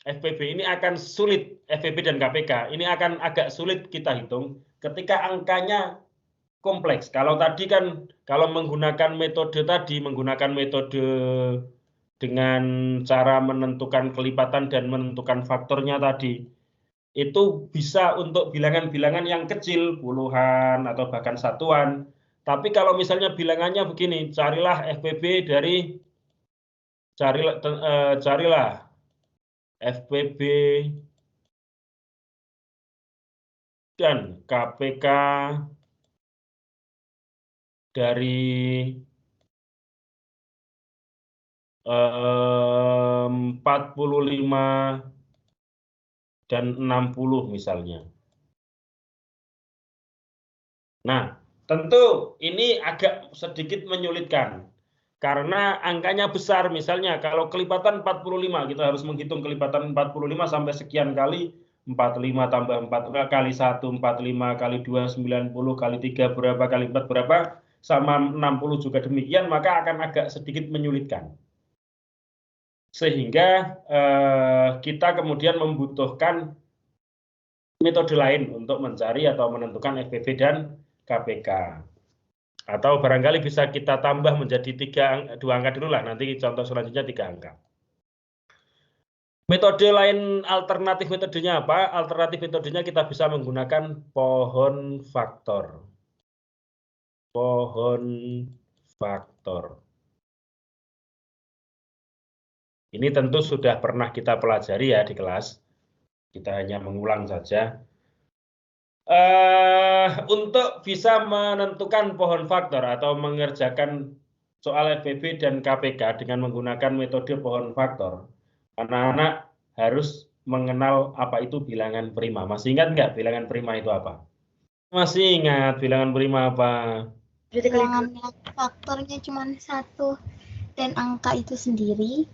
FPB ini akan sulit, FPB dan KPK ini akan agak sulit kita hitung ketika angkanya kompleks. Kalau tadi kan kalau menggunakan metode tadi, menggunakan metode dengan cara menentukan kelipatan dan menentukan faktornya tadi, itu bisa untuk bilangan-bilangan yang kecil, puluhan atau bahkan satuan. Tapi kalau misalnya bilangannya begini, carilah FPB dari carilah FPB dan KPK dari 45 dan 60 misalnya. Nah, tentu ini agak sedikit menyulitkan. Karena angkanya besar, misalnya kalau kelipatan 45, kita harus menghitung kelipatan 45 sampai sekian kali, 45 tambah 4 kali 1, 45 kali 2, 90 kali 3 berapa, kali 4 berapa, sama 60 juga demikian, maka akan agak sedikit menyulitkan. Sehingga kita kemudian membutuhkan metode lain untuk mencari atau menentukan FPB dan KPK. Atau barangkali bisa kita tambah menjadi 2 angka dulu lah, nanti contoh selanjutnya 3 angka. Metode lain alternatif metodenya apa? Alternatif metodenya kita bisa menggunakan pohon faktor. Pohon faktor. Ini tentu sudah pernah kita pelajari ya di kelas. Kita hanya mengulang saja. Untuk bisa menentukan pohon faktor atau mengerjakan soal FPB dan KPK dengan menggunakan metode pohon faktor, anak-anak harus mengenal apa itu bilangan prima. Masih ingat nggak bilangan prima itu apa? Masih ingat bilangan prima apa? Bilangan yang faktornya cuma 1 dan angka itu sendiri.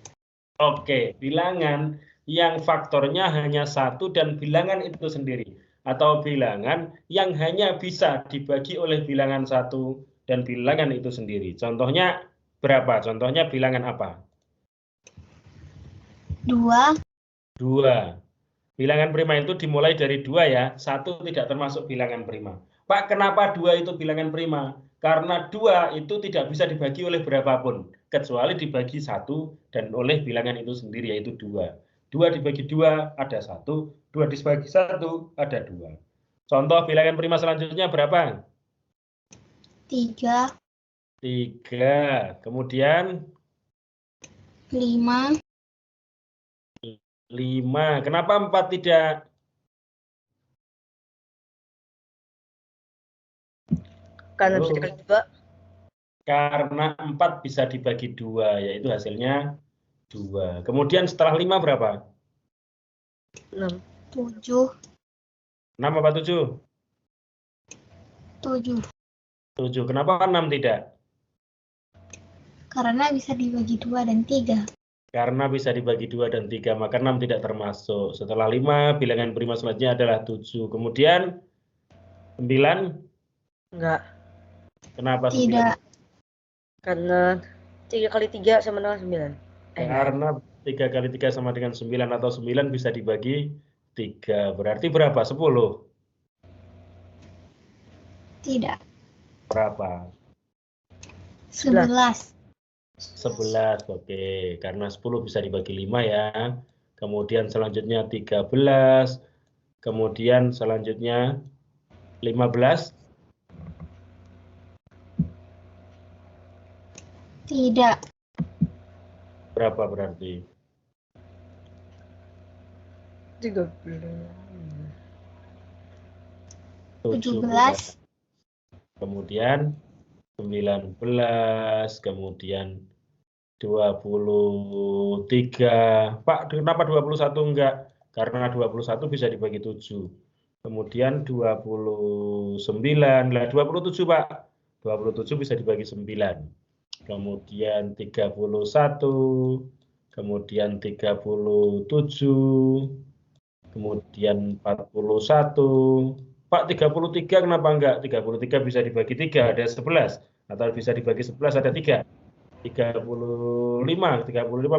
Oke, bilangan yang faktornya hanya 1 dan bilangan itu sendiri. Atau bilangan yang hanya bisa dibagi oleh bilangan 1 dan bilangan itu sendiri. Contohnya berapa? Contohnya bilangan apa? 2. 2. Bilangan prima itu dimulai dari 2 ya. 1 tidak termasuk bilangan prima. Pak, kenapa 2 itu bilangan prima? Karena 2 itu tidak bisa dibagi oleh berapapun. Kecuali dibagi 1 dan oleh bilangan itu sendiri, yaitu 2. 2 dibagi 2 ada 1, 2 dibagi 1 ada 2. Contoh bilangan prima selanjutnya berapa? 3. 3. Kemudian 5. 5. Kenapa 4 tidak? Karena bisa dibagi 2. Karena 4 bisa dibagi 2, yaitu hasilnya 2. Kemudian setelah 5 berapa? 6. 7. 6 apa 7? 7. 7. Kenapa 6 tidak? Karena bisa dibagi 2 dan 3. Karena bisa dibagi 2 dan 3, maka 6 tidak termasuk. Setelah 5, bilangan prima selanjutnya adalah 7. Kemudian 9? Enggak. Kenapa 9? Tidak. Karena 3 kali 3 sama dengan 9. Karena 3 kali 3 sama dengan 9 atau 9 bisa dibagi 3. Berarti berapa? 10? Tidak. Berapa? 11. 11, oke. Karena 10 bisa dibagi 5 ya. Kemudian selanjutnya 13. Kemudian selanjutnya 15. Tidak. Berapa berarti? 13. 17. Kemudian 19, kemudian 23. Pak, kenapa 21 enggak? Karena 21 bisa dibagi 7. Kemudian 29. Lah 27, Pak. 27 bisa dibagi 9. Kemudian 31. Kemudian 37. Kemudian 41. Pak, 33 kenapa enggak? 33 bisa dibagi 3, ada 11. Atau bisa dibagi 11, ada 3. 35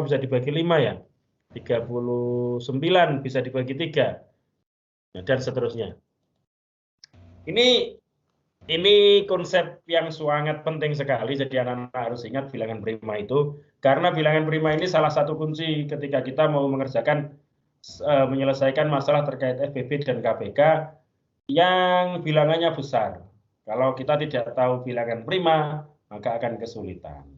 bisa dibagi 5 ya. 39 bisa dibagi 3. Nah, dan seterusnya. Ini konsep yang sangat penting sekali, jadi anak-anak harus ingat bilangan prima itu, karena bilangan prima ini salah satu kunci ketika kita mau menyelesaikan masalah terkait FPB dan KPK yang bilangannya besar. Kalau kita tidak tahu bilangan prima, maka akan kesulitan.